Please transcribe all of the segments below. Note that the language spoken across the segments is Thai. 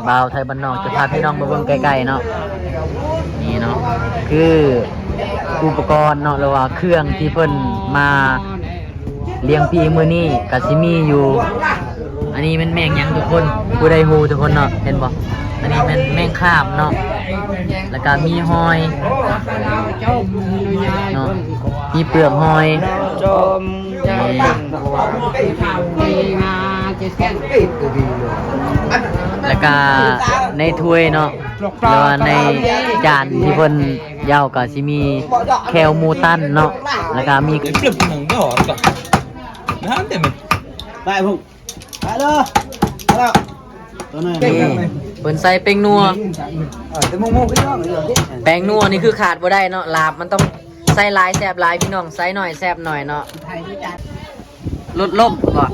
บ่าวไทยบ้านนอกจะพาพี่น้องมาเบิ่งใกล้ๆเนาะนี่เนาะคืออุปกรณ์เนาะหรือว่าเครื่องที่เพิ่นมาเลี้ยงปีมื้อนี้ก็สิมีอยู่อันนี้มันแมงหยังทุกคนผู้ใดฮู้ทุกคนเนาะเห็นบ่อันนี้มันแมงคาบเนาะแล้วก็มีหอยเนาะมีเปลือกหอยแล้วก็ในถ้วยเนาะหรือว่าในจานที่เพิ่นเย้าก็สิมีแคลหมูตันเนาะแล้วก็มีได้พุ่งไปเลยแล้วตัวนี้เพิ่นใส่แป้งนัวแป้งนัวนี่คือขาดบ่ได้เนาะลาบมันต้องใส่หลายแซ่บหลายพี่น้องใส่หน่อยแซ่บหน่อยเนาะลดลมบ่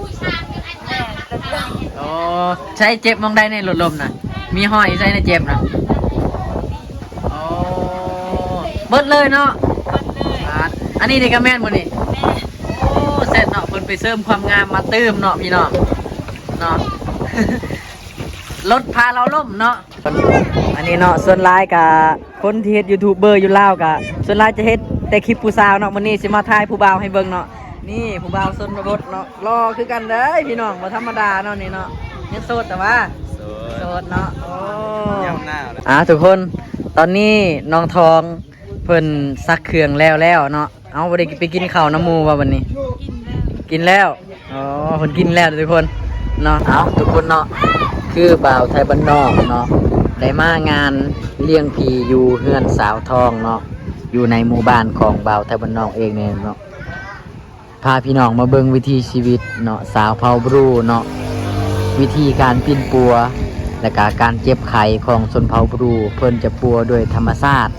อ๋อใช้เจ็บมองได้ในลดลมนะมีห้อยใส่ในเจ็บนะอ๋อเบิดเลยเนาะอันนี้นี่ก็แม่นบ่นี่โอ้เสร็จเนาะเพิ่นไปเสริมความงามมาเติมเนาะพี่น้องเนาะ รถพาเราล่มเนาะอันนี้เนาะส่วนรายกับคนที่เฮ็ดยูทูบเบอร์อยู่ลาวกับส่วนรายจะเฮ็ดแต่คลิปผู้สาวเนาะวันนี้สิมาถ่ายผู้บ่าวให้เบิ่งเนาะนี่ผู้บ่าวชนบทเนาะรอคือกันเด้อพี่น้องบ่ธรรมดาเนาะนี่เนาะยังโสดแต่ว่าโสดเนาะโอ้ทุกคนตอนนี้น้องทองเพิ่นซักเครื่องแล้วเนาะเอาบ่ได้ไปกินข้าวน้ำหมู่ว่าวันนี้กินแล้วอ๋อเพิ่นกินแล้วทุกคนเนาะเอาทุกคนเนาะคือบ่าวไทยบ้านนอกเนาะได้มางานเลี้ยงผีอยู่เฮือนสาวทองเนาะอยู่ในหมู่บ้านของบ่าวไทยบ้านนอกเองเนี่ยเนาะพาพี่น้องมาเบิ่งวิถีชีวิตเนาะสาวเผาบรูเนาะวิธีการปิ้นปัวและก็การเจ็บไข้ของชนเผ่าบรูเพิ่นจะปัวด้วยธรรมชาติ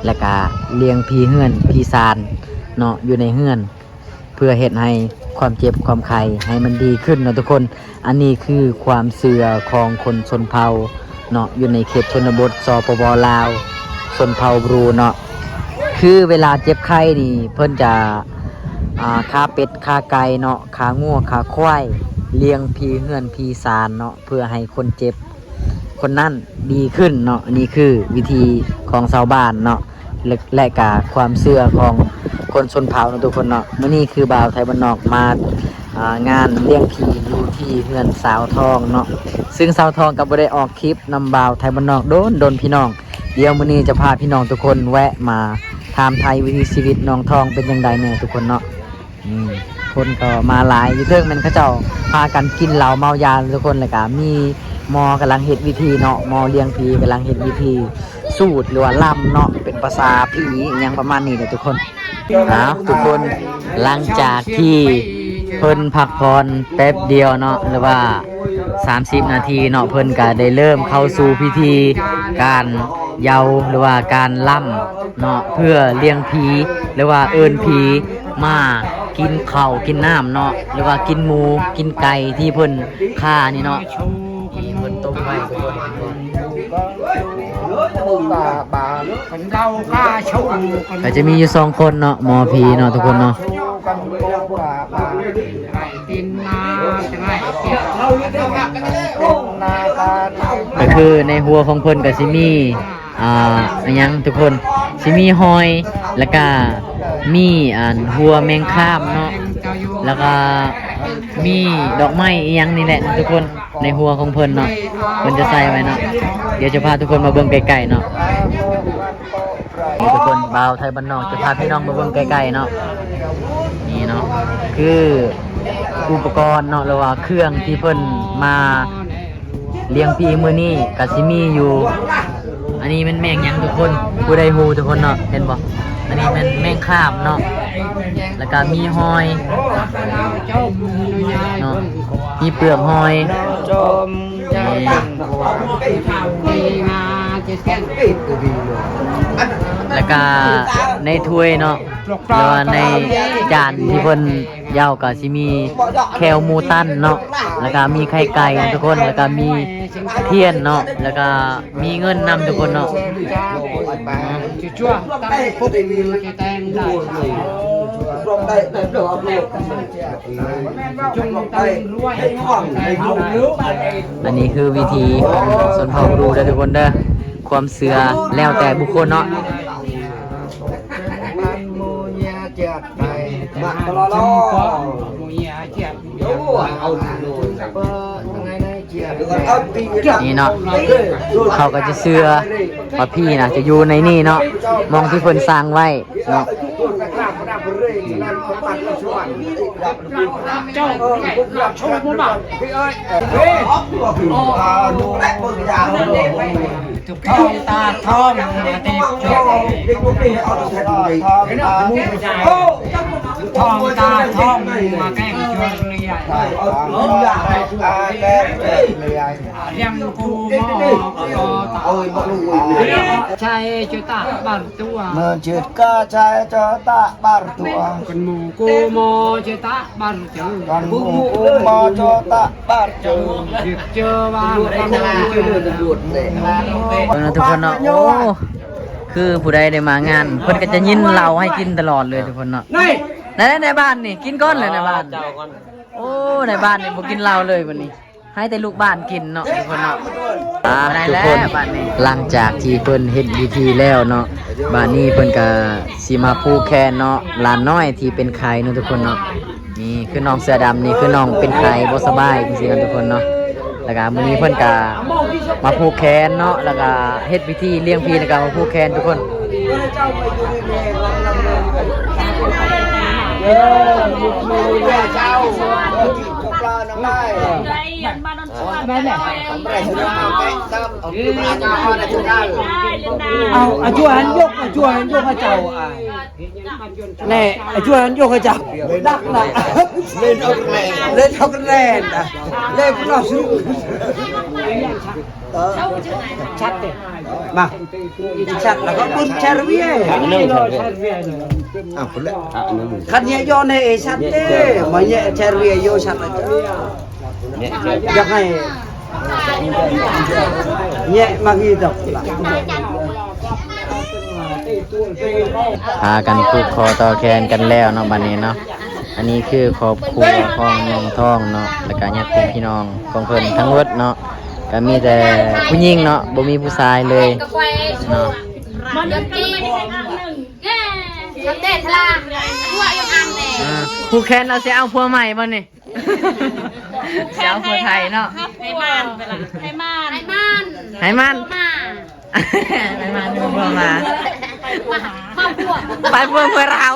และก็เลี้ยงผีเฮือนผีซานเนาะอยู่ในเฮือนเพื่อเฮ็ดให้ความเจ็บความไข้ให้มันดีขึ้นเนาะทุกคนอันนี้คือความเชื่อของคนชนเผ่าเนาะอยู่ในเขตชนบทสปปลาวชนเผ่าบรูเนาะคือเวลาเจ็บไข้นี่เพิ่นจะฆ่าเป็ดฆ่าไก่เนาะฆ่างัวฆ่าควายเลี้ยงผีเฮือนผีซานเนาะเพื่อให้คนเจ็บคนนั้นดีขึ้นเนาะนี่คือวิธีของชาวบ้านเนาะและกาความเชื่อของคนชนเผ่าเนาะทุกคนเนาะมื้อนี้คือบ่าวไทยบ้านนอกมางานเลี้ยงผีอยู่ที่เฮือนสาวทองเนาะซึ่งสาวทองก็บ่ได้ออกคลิปนำบ่าวไทยบ้านนอกโดนพี่น้องเดี๋ยวมื้อนี้จะพาพี่น้องทุกคนแวะมาถามไทยวิถีชีวิตน้องทองเป็นจังไดแน่ทุกคนเนาะคนก็มาหลายอยู่เทิงแม่นเขาเจ้าพากันกินเหล้าเมายาทุกคนแล้วก็มีหมอกำลังเฮ็ดวิธีเนาะหมอเลี้ยงผีกำลังเฮ็ดวิธีสูตรหรือว่าล่ำเนาะเป็นภาษาผีอหยังประมาณนี้แหละทุกคนทุกคนหลังจากที่เพิ่นพักผ่อนแป๊บเดียวเนาะหรือว่า30นาทีเนาะเพิ่นก็ได้เริ่มเข้าสู่พิธีการเยาหรือว่าการล่ำเนาะเพื่อเลี้ยงผีหรือว่าเอิ้นผีมากินข้าวกินน้ำเนาะหรือว่ากินหมูกินไก่ที่เพิ่นฆ่านี่เนาะที่เพิ่นต้มไว้ทุกคนก็จะมีอยู่2คนเนาะหมอผีเนาะทุกคนเนาะก็คือในหัวของเพิ่นก็สิมีอันยังทุกคนสิมีหอยแล้วก็มีหัวแมงคามเนาะแล้วก็มีดอกไม้อีหยังนี่แหละทุกคนในหัวของเพิ่นเนาะเพิ่นจะใส่ไว้เนาะเดี๋ยวจะพาทุกคนมาเบิ่งใกล้ๆเนาะนี่ทุกคนบ่าวไทยบ้านนอกจะพาพี่น้องมาเบิ่งใกล้ๆเนาะนี่เนาะคืออุปกรณ์เนาะหรือว่าเครื่องที่เพิ่นมาเลี้ยงปีมื้อนี้ก็สิมีอยู่อันนี้มันแมงหยังทุกคนผู้ใดฮู้ทุกคนเนาะเห็นบ่อันนี้มันแมงคาบเนาะแล้วก็มีหอยเนาะมีเปลือกหอยแล้วก็ในถ้วยเนาะหรือว่าในจานที่เพิ่นเย้าก็สิมีแคลหมูตันเนาะแล้วก็มีไข่ไก่ทุกคนแล้วก็มีเทียนเนาะแล้วก็มีเงินนำทุกคนเนาะ รวมได้ในเรื่องเอาลูกจงได้ให้ท่องให้ยุ่งรู้ อันนี้คือวิธีของชนเผ่าบรูเด้อทุกคนเด้อความเชื่อแล้วแต่บุคคลเนาะ มาตลอดนี่เนาะเขาก็จะเชื่อว่าพี่นะจะอยู่ในนี่เนาะมองที่เพิ่นสร้างไว้เนาะ เจ้าโชว์มันบ้างพี่เอ้ยดูแลเบิ่งยาถูกทองตาทองมาตีทองเด็กพวกนี้เอาแต่ทองตามุ้งไม่ใช่ทองตาทองมาแกล้งชวนเลยเอายาแกล้งเลยยังกูมอเอ้ยบ่รู้ใช่จุตาบางตัวเมื่อจุดก็ใช่จุตาบางตัวกันหมูกูมอจุตาบางตัวกันหมูกูมอจุตาบางตัวเจอว่ากันเจอตำรวจเลย ทุกคนเนาะโอ้คือผู้ใดได้มางานเพิ่นก็จะยินเราให้กินตลอดเลยทุกคนเนาะในบ้านนี่กินก้อนเลยในบ้านโอ้ในบ้านนี่บ่กินเหล้าเลยวันนี้ให้แต่ลูกบ้านกินเนาะทุกคนเนาะทุกคนหลังจากที่เพิ่นเฮ็ดพิธีแล้วเนาะบ้านนี้เพิ่นก็สิมาผูกแขนเนาะหลานน้อยที่เป็นไข้เนาะทุกคนเนาะนี่คือน้องเสื้อดำนี่คือน้องเป็นไข้บ่สบายจริงๆนะทุกคนเนาะแล้วก็มื้อนี้เพิ่นก็มาผูกแขนเนาะแล้วก็เฮ็ดพิธีเลี้ยงพี่แล้วก็มาผูกแขนทุกคนเอาช่วยหันยกช่วยหันยกให้เจ้าแน่ช่วยหันยกให้เจ้าดักนะเล่นเอาแรงเล่นเอาแรงนะเล่นเราสู้ชัดเลยมาชัดแล้วก็บุญชาร์วีคันเนี้ยย้อนให้ชัดเต้มาเนี้ยชาร์วีโยชัดเลยอยากให้เนี้ยมากี่ดอกพากันผูกคอต่อแขนกันแล้วเนาะบัดนี้เนาะอันนี้คือครอบครัวของน้องทองเนาะแล้วก็ญาติพี่น้องของเพิ่นทั้งหมดเนาะก็มีแต่ผู้หญิงเนาะบ่มีผู้ชายเลยเนาะมันกินแก่ทำเด็ดละทั่วยังอันแน่ ผู้แคนเราสิเอาผัวใหม่บ่นี่สิเอาผัวไทยเนาะให้มันไปละให้มันให้มัน มา ให้มันผัวมา ข้าวผัว ไปผัวเรา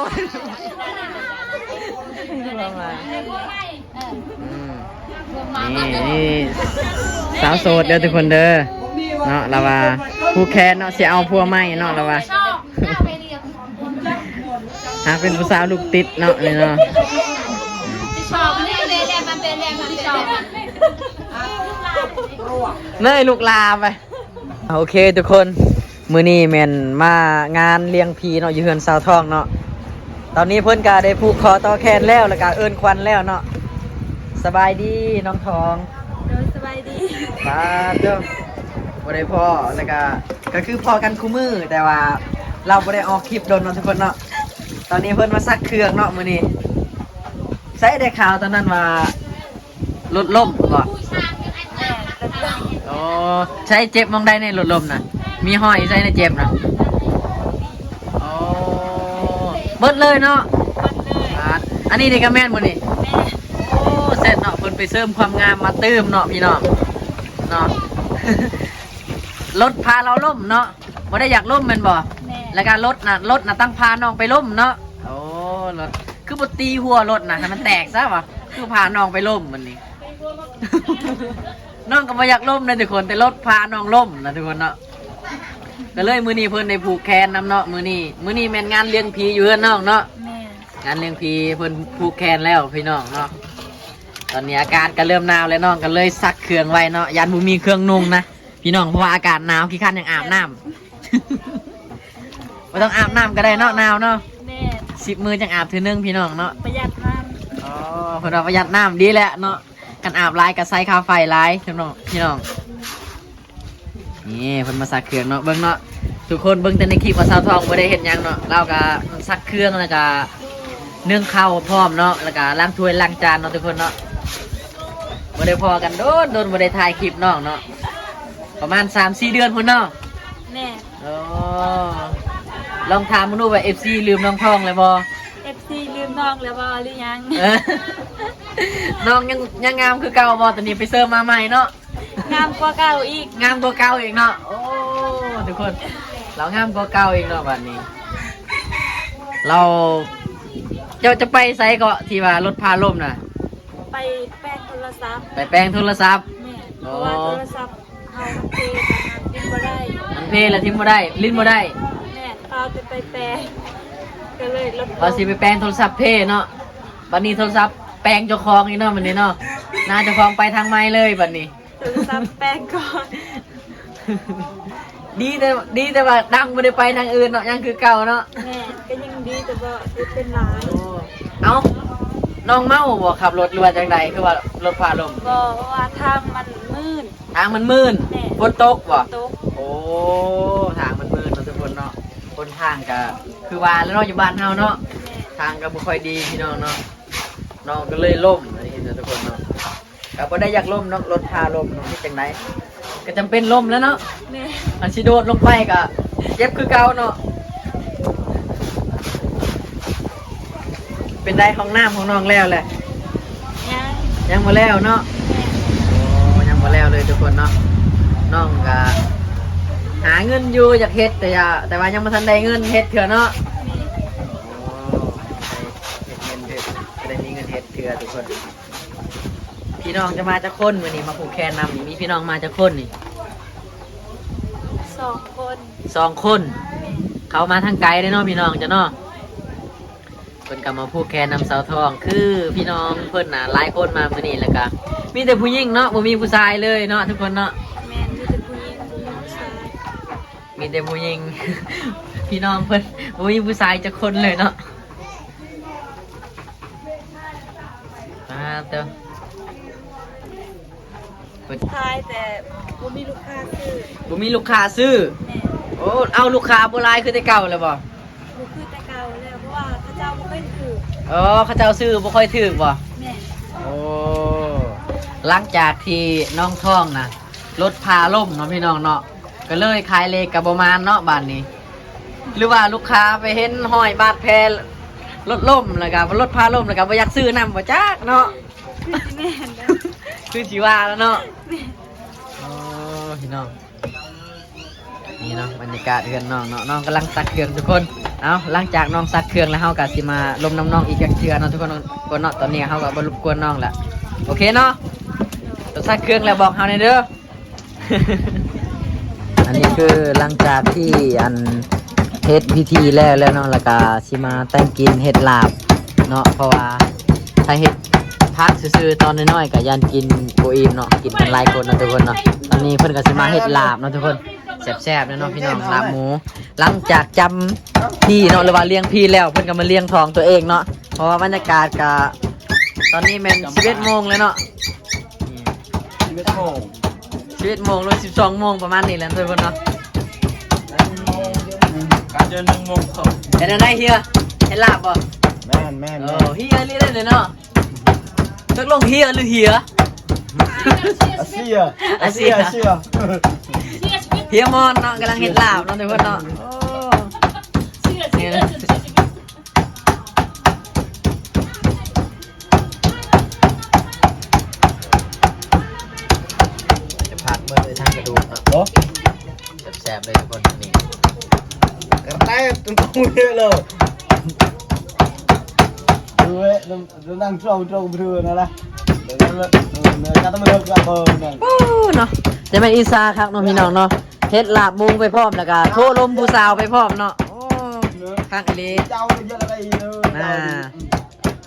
นี่สาวโสดเด้อทุกคนเด้อเนาะเราว่าผู้แคนเนาะสิเอาผัวใหม่เนาะเราว่าหากเป็นผู้สาวลูกติดเนาะนี่เนาะที่ชอบนี่เลยแดงมันเป็นแดงที่ชอบเนยลูกลาไปโอเคทุกคนมื้อนี้แม่นมางานเลี้ยงผีเนาะอยู่เฮือนสาวทองเนาะตอนนี้เพิ่นก็ได้ผูกคอต่อแขนแล้วแล้วก็เอิ้นควันแล้วเนาะสบายดีน้องทองสบายดีมาเด้อบ่ได้พ่อแล้วก็คือพอกันคู่มือแต่ว่าเราบ่ได้ออกคลิปโดนเนาะทุกคนเนาะตอนนี้เพิ่นมาซักเครื่องเนาะมื้อนี้ใส่ได้ข่าวตอนนั้นว่ารถล่มบ่โอ้ใช้เจ็บมองได้ในรถล่มน่ะมีห้อยใส่ในเจ็บน่ะโอ้เบิดเลยเนาะอันนี้นี่ก็แม่นมื้อนี้โอ้เสร็จเนาะเพิ่นไปเสริมความงามมาเติมเนาะพี่น้องเนาะ รถพาเราล่มเนาะบ่ได้อยากล่มแม่นบ่แล้วก็รถน่ะตั้งพาน้องไปล่มเนาะโอ้รถคือบ่ตีหัวรถน่ะให้มันแตกซะวะคือพาน้องไปล่มมันนี่ น้องก็บ่อยากล่มนะทุกคนแต่รถพาน้องล่มนะทุกคนเนาะก็เลยมื้อนี้เพิ่นได้ผูกแขนนำเนาะมื้อนี้แม่นงานเลี้ยงผีอยู่เฮือนน้องเนาะงานเลี้ยงผีเพิ่นผูกแขนแล้วพี่น้องเนาะตอนนี้อากาศก็เริ่มหนาวแล้วน้องก็เลยซักเครื่องไว้เนาะยันบ่มีเครื่องนุ่งนะพี่น้องเพราะว่าอากาศหนาวขี้คันยังอาบน้ำ ไม่ต้องอาบน้ำก็ได้เนาะหนาวเนาะ10 มื้อจังอาบทีนึงพี่น้องเนาะประหยัดน้ำอ๋อเพิ่นว่าประหยัดน้ำดีแหละเนาะกันอาบหลายก็ใส่ค่าไฟหลายพี่น้องนี่เพิ่นมาซักเครื่องเนาะเบิ่งเนาะทุกคนเบิ่งแต่ในคลิปว่าสาวทองบ่ได้เฮ็ดหยังเนาะเราก็ซักเครื่องแล้วก็ เนื่องข้าวพร้อมเนาะแล้วก็ล้างถ้วยล้างจานเนาะทุกคนเนาะบ่ได้พอกันโดนบ่ได้ถ่ายคลิปน้องเนาะประมาณ 3-4 เดือนพุ่นเนาะ แม่ อ๋อลองถามมึงดูว่า FC ลืมน้องทองเลยบ่ FC ลืมน้องแล้วบ่หรือยัง เออน้องยังงามคือเก่าบ่ตอนนี้ไปเสริมมาใหม่เนาะ งามกว่าเก่าอีก งามกว่าเก่าอีกเนาะโอ้ทุกคนเรางามกว่าเก่าอีกเนาะบัดนี้ เราจะไปไสก็ที่ว่ารถพาล่มน่ะ ไปแป้งโทรศัพท์ ไปแปลงโทรศัพท์ แม่เพราะว่าโทรศัพท์เฮามันเทกินบ่ได้ มันเพลแล้วทิ้งบ่ได้ลิ้นบ่ได้ แม่เอาไปแปลงก็เลยลด ว่าสิไปแปลงโทรศัพท์เพเนาะบัดนี้โทรศัพท์แปลงเจ้าของอีกเนาะบัดนี้เนาะน่าเจ้าของไปทางไม้เลยบัดนี้ โทรศัพท์แป้งก่อน ดีแต่ว่าดังไม่ได้ไปทางอื่นเนาะยังคือเก่าเนาะ แม่ก็ยังดีแต่ว่าเป็นหลาย เอ้าน้องเมาบ่ขับรถหรือว่าจังใดคือว่ารถพาลม บ่เพราะว่าทางมันมืด ทางมันมืด แม่ ฝนตกบ่ ตก โอ้ทางมันมืดเนาะทุกคนเนาะคนทางก็คือว่าแล้วเนาะอยู่บ้านเฮาเนาะ แม่ ทางก็บ่ค่อยดีพี่น้องเนาะน้องก็เลยล่มอันนี้เนาะทุกคนเนาะก็บ่ได้อยากล่มเนาะรถพาล่มเนาะที่จังไดก็จำเป็นล่มแล้วเนาะ แม่ อันสิโดดลงไปก็เจ็บคือเก่าเนาะเป็นได้ห้องน้ำของน้องแล้วแหละ ยัง ยังมาแล้วเนาะ แม่ โอ้ยังมาแล้วเลยทุกคนเนาะน้องก็หาเงินอยู่อยากเฮ็ดแต่ว่ายังไม่ทันได้เงินเฮ็ดเถื่อเนาะ แม่ โอ้ได้เงินเฮ็ดได้มีเงินเฮ็ดเถื่อทุกคนพี่น้องจะมาจากคนวันนี้มาผูกแขนนำนี่มีพี่น้องมาจากคนนี่ 2 คน 2 คน เขามาทางไกลเลยเนาะพี่น้องจ้ะเนาะเพิ่นก็มาผูกแขนนำเสาทองคือพี่น้องเพิ่นน่ะหลายคนมามื้อนี้แล้วก็มีแต่ผู้หญิงเนาะบ่มีผู้ชายเลยเนาะทุกคนเนาะ แม่มีแต่ผู้หญิงผู้ชาย มีแต่ผู้หญิง พี่น้องเพิ่นบ่มีผู้ชายจักคนเลยเนาะเต้อเพิ่น ชายแต่บ่มีลูกค้าซื้อ บ่มีลูกค้าซื้อ แม่ โอ้เอาลูกค้าบ่หลายคือแต่เก่าแล้วบ่ บ่คือแต่เก่าแล้วเพราะว่าพระเจ้าบ่เคยถือ อ๋อเขาเจ้าซื้อบ่ค่อยถูกบ่ แม่ โอ้หลังจากที่น้องท่องนะรถพาล่มเนาะพี่น้องเนาะก็เลยขายเลขกับประมาณเนาะบ้านนี้ หรือว่าลูกค้าไปเห็นห้อยบาดแผลรถล่มแล้วก็รถพาล่มแล้วก็บ่อยากซื้อนำบ่จักเนาะ แม่นแล้ว คือสิว่าแล้วเนาะ แม่ โอ้พี่น้องนี่เนาะบรรยากาศเฮือนน้องเนาะน้องกำลังซักเครื่องทุกคนเอาหลังจากน้องซักเครื่องแล้วเฮาก็สิมาลมน้ำน้องอีกจักเทื่อเนาะทุกคนเนาะตอนนี้เฮาก็บ่รบกวนน้องละโอเคเนาะ ตัวซักเครื่องแล้วบอกเฮาในอยเด้อ อันนี้คือหลังจากที่อันเฮ็ดพิธีแล้วเนาะแล้วก็สิมาแต่งกินเฮ็ดลาบเนาะเพราะว่าถ้าเฮ็ดพักซื่อๆตอนน้อยๆก็ยันกินบ่อิ่มเนาะกินกันหลายคนเนาะทุกคนเนาะตอนนี้เพิ่นก็สิมาเฮ็ดลาบเนาะทุกคนแซ่บๆเนาะพี่น้องลาบหมูหลังจากจำพี่เนาะหรือว่าเลี้ยงพี่แล้วเพิ่นก็มาเลี้ยงทองตัวเองเนาะเพราะว่าบรรยากาศก็ตอนนี้แม่น11 โมงแล้วเนาะ 11 โมง 11 โมงหรือ12 โมงประมาณนี้แหละทุกคนเนาะ การเดิน1 โมงครึ่ง เห็นได้เฮียเห็นลาบบ่ แม่น เฮียเรียกเลยเนาะตกลงเฮียหรือเฮีย อาเซีย เฮียมอนเนาะกำลังเห็นลาบเนาะทุกคนเนาะโอ้นี่นะจะผัดเมื่อเลยทางกระดูกเนาะ โอ้ แซ่บๆเลยทุกคนนี่ กระแตตุ้งตุ้งเลยดูเว้ยดูนั่งจ้องเพื่อนนะล่ะเดี๋ยวการต้องมาเลิกกับเบอร์นั่น โอ้เนาะจะเป็นอีซาครับเนาะพี่น้องเนาะเฮ็ดลาบหมูไปพร้อมแล้วก็โทรลมผู้สาวไปพร้อมเนาะโอ้ข้างอีหลี เจ้าเยอะอะไรเลย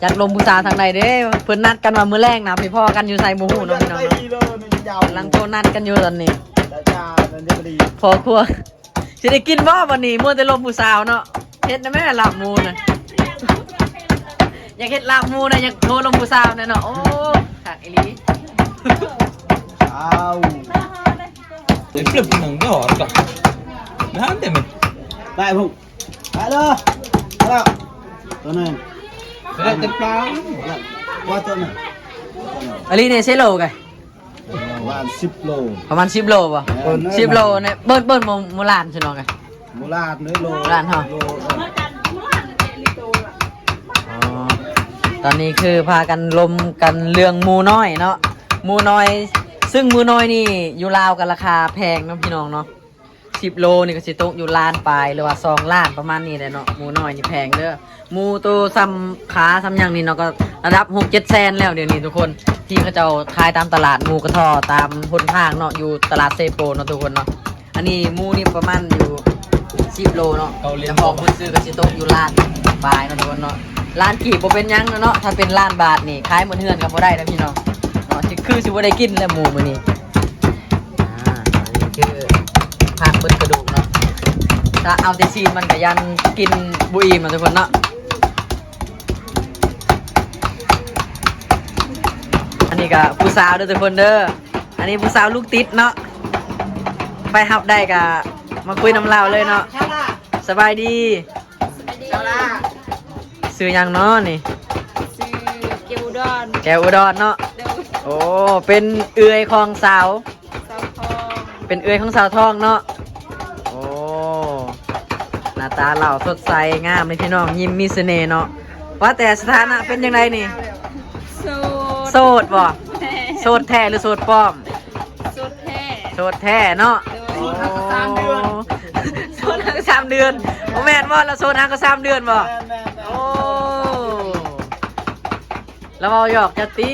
จากลมบูชาทางใดเด้เพิ่นนัดกันว่ามื้อแรกนะพี่พ่อกันอยู่ใส่หมูหูเนาะพี่น้องเนาะกำลังโทรนัดกันอยู่ตอนนี้พอครัวสิได้กินบ่วันนี้มัวแต่ลมบูชาเนาะเฮ็ดนะแม่ลาบหมูน่ะอยากเฮ็ดลาบหมูน่ะอยากโทรลมบูชาน่ะเนาะโอ้คักอีหลี อ้าว Det är flippt någon dag då. Det här är med. ได้พุ่งไปเลยมาแล้วตัวนึง ได้เต็มปลา ว่าตัวน่ะ อันนี้เนี่ยใช้โลกัน ว่า10 โล ประมาณ10 โลป่ะ10 โลเนี่ยเบิ้ลโมลานใช่น้องไง โมลาดเนื้อโล ร้านเหรอ โล อ๋อตอนนี้คือพากันลมกันเรื่องหมูน้อยเนาะหมูน้อย ซึ่งหมูน้อยนี่อยู่ลาวกันราคาแพงเนาะพี่น้องเนาะ10 โลนี่ก็สิตกอยู่ล้านปลายหรือว่า2 ล้านประมาณนี้แหละเนาะหมูน้อยนี่แพงเด้อหมูตัวซ้ำขาซ้ำหยังนี่เนาะก็ระดับ 6-7 แสนแล้วเดี๋ยวนี้ทุกคนที่เขาเจ้าขายตามตลาดหมูกระทอตามหนทางเนาะอยู่ตลาดเซโปเนาะทุกคนเนาะอันนี้หมูนี่ประมาณอยู่10 โลเนาะแต่ของคนซื้อก็สิตกอยู่ล้านปลายเนาะทุกคนเนาะล้านกี่บ่เป็นหยังเนาะถ้าเป็นล้านบาทนี่ขายหมดเฮือนก็บ่ได้นะพี่น้องเนาะคือสิบ่ได้กินแล้วหมูมื้อนี้อันนี้คือผักเบิดกระดูกเนาะถ้าเอาแต่ซีนมันก็ยันกินบ่อิ่มนะทุกคนเนาะอันนี้ก็ผู้สาวเด้อทุกคนเด้ออันนี้ผู้สาวลูกติดเนาะไปหับได้ก็มาคุยน้ำเล่าเลยเนาะสบายดีซื้อหยังเนาะนี่ ซื้อเกวดอน แกวอุดรเนาะ เดี๋ยว โอ้เป็นเอื้อยของสาว สาวทอง เป็นเอื้อยของสาวทองเนาะโอ้หน้าตาเหล่าสดใสงามเลยพี่น้องยิ้มมีเสน่ห์เนาะว่าแต่สถานะเป็นยังไงนี่ โสด โสดบ่โสดแท้หรือโสดปลอม โสดแท้ โสดแท้เนาะ เดี๋ยว โอ้โสดห่างกัน3 เดือนโอ้แม่นบ่แล้วโสดห่างกัน3 เดือนบ่โอ้แล้วเอาหยอกจะตี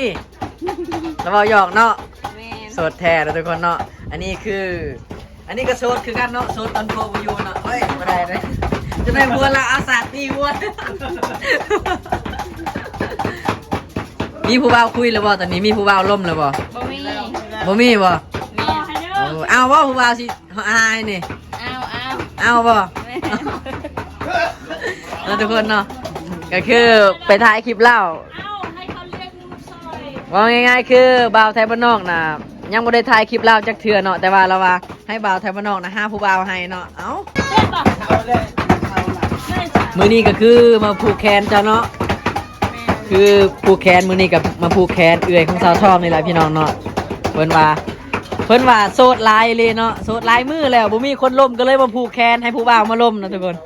แล้วเอาหยอกเนาะ แม่น โสดแท้แล้วทุกคนเนาะอันนี้ก็โสดคือกันเนาะโสดตอนโควิดอยู่เนาะเฮ้ยไม่ได้เลยจะได้บัวละอาสาตีบัวมีผู้บ่าวคุยแล้วบ่ตอนนี้มีผู้บ่าวล่มแล้วบ่ บ่มี บ่มีบ่ แม่ เอาบ่ผู้บ่าวสิอายนี่ เอา เอาบ่ แม่ แล้วทุกคนเนาะก็คือไปถ่ายคลิปเล่า เอาให้เขาเรียกนุ่มซอย ว่าง่ายๆคือบ่าวไทยบ้านนอกน่ะยังบ่ได้ถ่ายคลิปเล่าจักเทื่อเนาะแต่ว่าเราว่าให้บ่าวไทยบ้านนอกน่ะหาผู้บ่าวให้เนาะเอ้า เล่นป่ะเล่นจ้ะ มื้อนี้ก็คือมาผูกแขนเจ้าเนาะคือผูกแขนมื้อนี้กับมาผูกแขนเอื้อยของสาวทองนี่แหละพี่น้องเนาะเพิ่นว่าโสดหลายเลยเนาะโสดหลายมื้อแล้วบ่มีคนล่มก็เลยมาผูกแขนให้ผู้บ่าวมาล่มนะทุกคน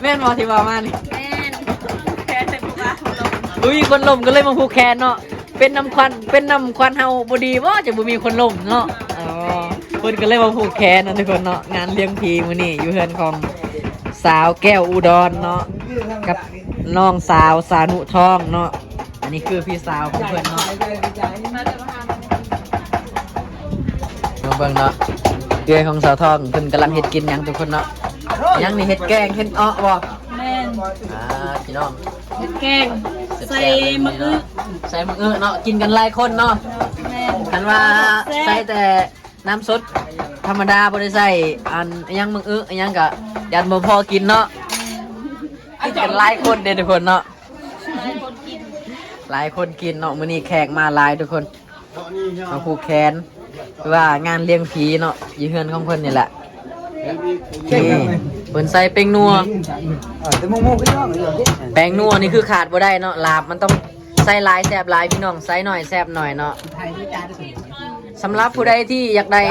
แม่นบ่ที่ว่ามานี่ แม่นแค่แต่ผู้บ่าวลง บ่มีคนล่มก็เลยมาผูกแขนเนาะเป็นน้ำควันเฮาบ่ดีบ่จะบ่มีคนล่มเนาะอ๋อเพิ่นก็เลยมาผูกแขนนะทุกคนเนาะงานเลี้ยงผีมื้อนี้อยู่เฮือนของสาวแก้วอุดรเนาะกับน้องสาวสานุทองเนาะอันนี้คือพี่สาวของเพิ่นเนาะ มาแต่ว่าหา มาเบิ่งเนาะเอื้อยของสาวทองเพิ่นกำลังเฮ็ดกินหยังทุกคนเนาะหยังนี่เฮ็ดแกงเฮ็ดอ้อบ่ แม่น พี่น้อง แกงใส่มะอึ ใส่มะอึเนาะกินกันหลายคนเนาะ แม่น คันว่าใส่แต่น้ำสดธรรมดาบ่ได้ใส่อันอิหยังมะอึอิหยังก็ยันบ่พอกินเนาะกินกันหลายคนเด้ทุกคนเนาะ หลายคนกิน หลายคนกินเนาะมื้อนี้แขกมาหลายทุกคนมาผูกแขนคือว่างานเลี้ยงผีเนาะอยู่เฮือนของเพิ่นนี่แหละนี่เพิ่นใส่แป้งนัว แต่โมก็ย่อเลย แป้งนัวนี่คือขาดบ่ได้เนาะลาบมันต้องใส่หลายแซ่บหลายพี่น้องใส่หน่อยแซ่บหน่อยเนาะสำหรับผู้ใดที่อยากได้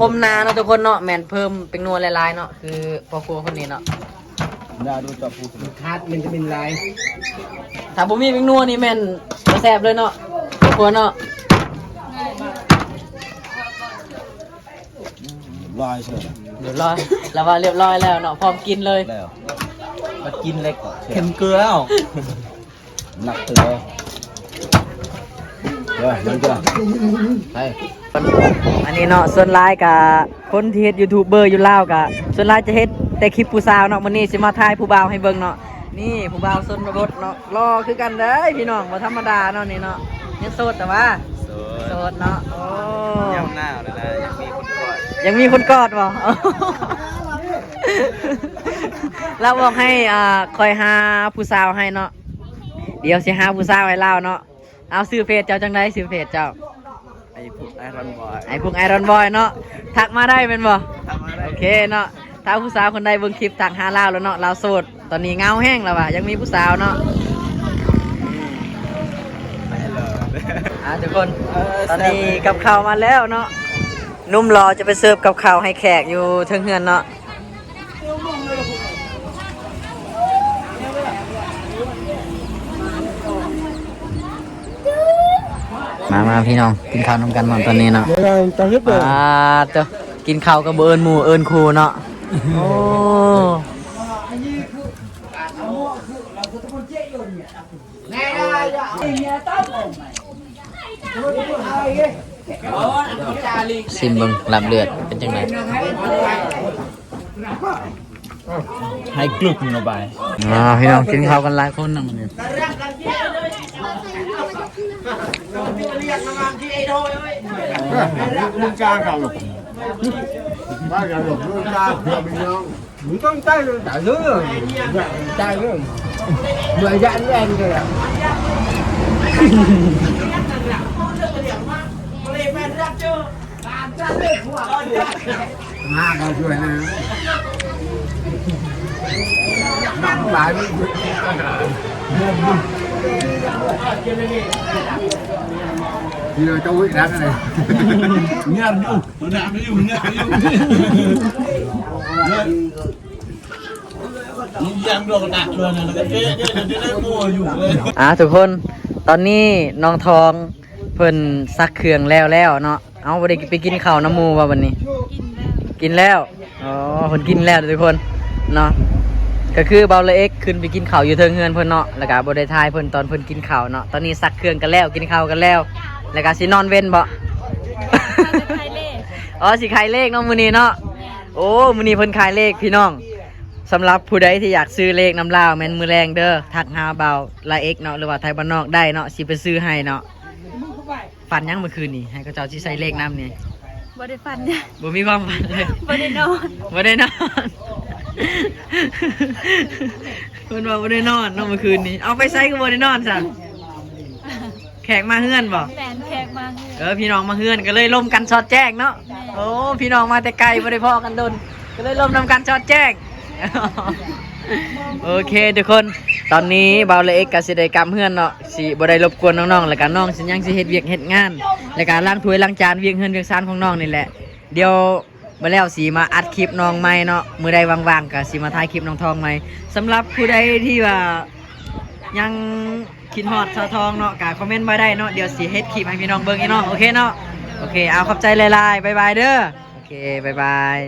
อมนาเนาะทุกคนเนาะแม่นเพิ่มแป้งนัวหลายๆเนาะคือพ่อครัวคนนี้เนาะ ดาดูจับผู้คาดมันจะเป็นลาย ถ้าบ่มีแป้งนัวนี่แม่นบ่แซ่บเลยเนาะพ่อครัวเนาะ ลายเฉย เรียบร้อยแล้วว่าเรียบร้อยแล้วเนาะพร้อมกินเลย แล้ว มากินเล็กเค็มเกลือแล้ว หนักเลยมันจะใช่ อันนี้เนาะส่วนหลายกับคนที่เฮ็ดยูทูบเบอร์อยู่ลาวกับส่วนหลายจะเฮ็ดแต่คลิปผู้สาวเนาะมื้อนี้สิมาถ่ายผู้บ่าวให้เบิ่งเนาะนี่ผู้บ่าวชนบทเนาะรอคือกันเด้อพี่น้องบ่ธรรมดาเนาะนี่เนาะยังโสดแต่ว่าโสดเนาะโอ้ ยำหน้าเลยนะยังมีคนกอด ยังมีคนกอดบ่ เราบอกให้คอยหาผู้สาวให้เนาะเดี๋ยวสิหาผู้สาวให้เราเนาะเอาซื้อเพจเจ้าจังได๋ซื้อเพจเจ้า ไอ้พวกไอรอนบอย ไอ้พวกไอรอนบอยเนาะทักมาได้เป็นบ่โอเคเนาะ ถ้าผู้สาวคนใดเบิ่งคลิปทางหาลาวแล้วเนาะลาวโสดตอนนี้เงาแห้งแล้วว่ะยังมีผู้สาวเนาะทุกคนตอนนี้กับข้าวมาแล้วเนาะนุ่มรอจะไปเสิร์ฟกับข้าวให้แขกอยู่เทิงเฮือนเนาะมาพี่น้องกินข้าวน้ำกันหมดตอนนี้เนาะเจ้ากินข้าวกับเอิญหมูเอิญครูเนาะโอ้ซิมเบิ่งลำเลือดเป็นจังไง ให้กลุกมันออกไป พี่น้องกินข้าวกันหลายคนนะมันนี่ ลุงกลางกับหลบบ้านกับหลบลุงกลางเพื่อมีน้องมึงต้องใจเลยแต่เรื่องใจเรื่องเหนื่อยยันแรงเลยอ่ะมาเราช่วยนะนั่งหลายไม่หยุดเดี๋ยวจะวิ่งนักเลยเงียบอยู่มันน้ำไม่อยู่เงียบอยู่ยังโดนหนักเลยนะแล้วก็เจ๊ได้โม่อยู่เลย ทุกคนตอนนี้น้องทองเพิ่นซักเครื่องแล้วเนาะเอาไปไปกินข้าวน้ำหมูว่าวันนี้กินแล้วอ๋อเพิ่นกินแล้วทุกคนเนาะก็คือเบาละเอ็กขึ้นไปกินข้าวอยู่เทิงเฮือนเพิ่นเนาะแล้วก็บ่ได้ทายเพิ่นตอนเพิ่นกินข้าวเนาะตอนนี้ซักเครื่องกันแล้วกินข้าวกันแล้วแล้วก็สินอนเว้นบ่ อ๋อสิขายเลขเนาะมื้อนี้เนาะโอ้มื้อนี้เพิ่นขายเลขพี่น้องสำหรับผู้ใดที่อยากซื้อเลขน้ำลาวแม่นมือแรงเด้อทักหาเบาละเอ็กเนาะหรือว่าไทยบ้านนอกได้เนาะสิไปซื้อให้เนาะฝันยังเมื่อคืนนี่ให้เขาเจ้าสิใส่เลขน้ำนี่ บ่ได้ฟันเนี่ย บ่มีความฝันเลย บ่ได้นอน บ่ได้นอนเพิ่นว่าบ่ได้นอนเนาะเมื่อคืนนี้เอาไปใส่ก็บ่ได้นอนซะแขกมาเฮือนบ่ แฟนแขกมาเฮือ พี่น้องมาเฮือนก็เลยล่มกันช็อตแจ้งเนาะโอ้พี่น้องมาแต่ไกลบ่ได้พ้อกันดนก็เลยล่มนำกันช็อตแจ้ง โอเคทุกคนตอนนี้เบาละเอ็กกับสิได้กรรมเฮือนเนาะสิบ่ได้รบกวนน้องๆแล้วก็น้องสิยังสิเฮ็ดเวียกเฮ็ดงานแล้วก็ล้างถ้วยล้างจานเวียงเฮือนเวียงซานของน้องนี่แหละเดี๋ยวมาแล้วสิมาอัดคลิปน้องใหม่เนาะมื้อใดว่างๆก็สิมาถ่ายคลิปน้องทองใหม่สำหรับผู้ใดที่ว่ายังคิดฮอดสาวทองเนาะก็คอมเมนต์ไว้ได้เนาะเดี๋ยวสิเฮ็ดคลิปให้พี่น้องเบิ่งอีน้องโอเคเนาะโอเคเอาขอบใจหลายๆบ๊ายบายเด้อโอเคบ๊ายบาย